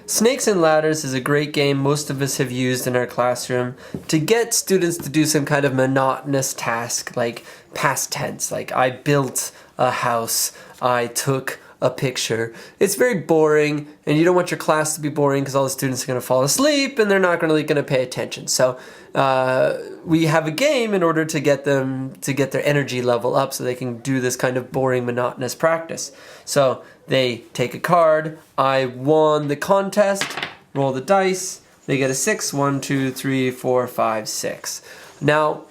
Snakes and Ladders is a great game most of us have used in our classroom to get students to do some kind of monotonous task, like past tense, like I built a house, I took a picture. It's very boring, and you don't want your class to be boring because all the students are going to fall asleep and they're not really going to pay attention. So we have a game in order to get them to get their energy level up so they can do this kind of boring, monotonous practice. So they take a card. I won the contest. Roll the dice. They get a 6. 1, 2, 3, 4, 5, 6. Now,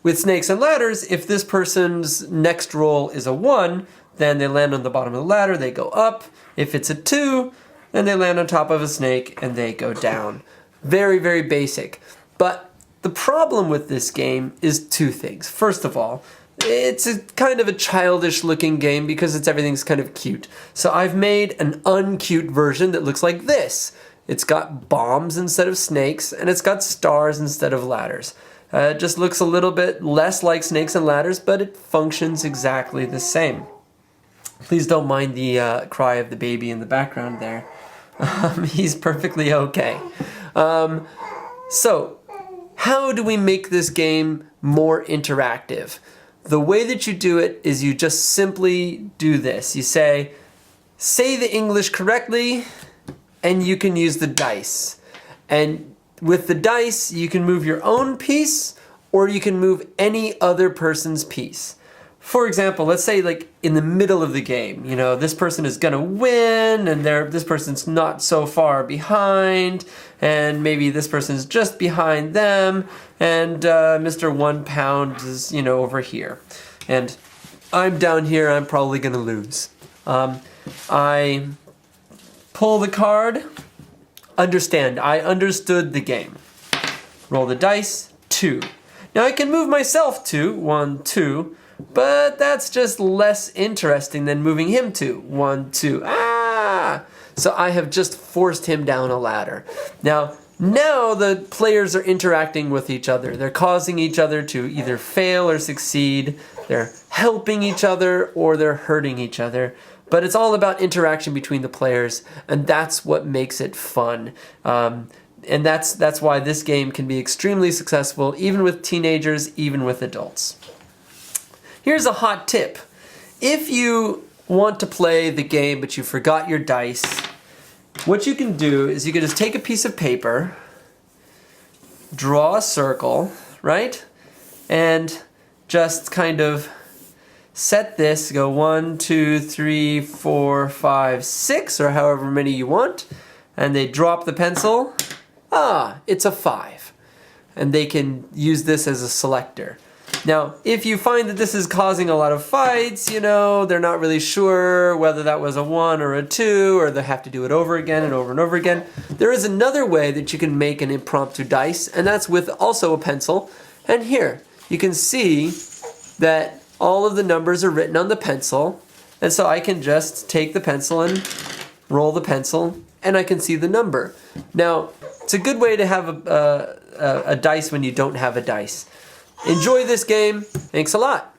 with Snakes and Ladders, if this person's next roll is a 1, then they land on the bottom of the ladder, they go up. If it's a 2, then they land on top of a snake and they go down. Very, very basic. But the problem with this game is two things. First of all, it's a kind of a childish looking game because everything's kind of cute. So I've made an uncute version that looks like this. It's got bombs instead of snakes, and it's got stars instead of ladders. It just looks a little bit less like Snakes and Ladders, but it functions exactly the same. Please don't mind the cry of the baby in the background there. He's perfectly okay. So, how do we make this game more interactive? The way that you do it is you just simply do this. You say the English correctly, and you can use the dice. And with the dice, you can move your own piece, or you can move any other person's piece. For example, let's say like in the middle of the game, you know, this person is gonna win and this person's not so far behind, and maybe this person's just behind them, and Mr. 1 Pound is, you know, over here. And I'm down here, I'm probably gonna lose. I pull the card, understand, I understood the game. Roll the dice, 2. Now I can move myself 2, 1, 2, but that's just less interesting than moving him to 1, 2. So I have just forced him down a ladder. Now the players are interacting with each other. They're causing each other to either fail or succeed. They're helping each other or they're hurting each other. But it's all about interaction between the players, and that's what makes it fun. And that's why this game can be extremely successful, even with teenagers, even with adults. Here's a hot tip. If you want to play the game but you forgot your dice, what you can do is you can just take a piece of paper, draw a circle, right? And just kind of set this, go 1, 2, 3, 4, 5, 6, or however many you want, and they drop the pencil. It's a 5. And they can use this as a selector. Now, if you find that this is causing a lot of fights, you know, they're not really sure whether that was a 1 or a 2, or they have to do it over again and over and over again, there is another way that you can make an impromptu dice, and that's with also a pencil. And here, you can see that all of the numbers are written on the pencil, and so I can just take the pencil and roll the pencil, and I can see the number. Now, it's a good way to have a dice when you don't have a dice. Enjoy this game. Thanks a lot.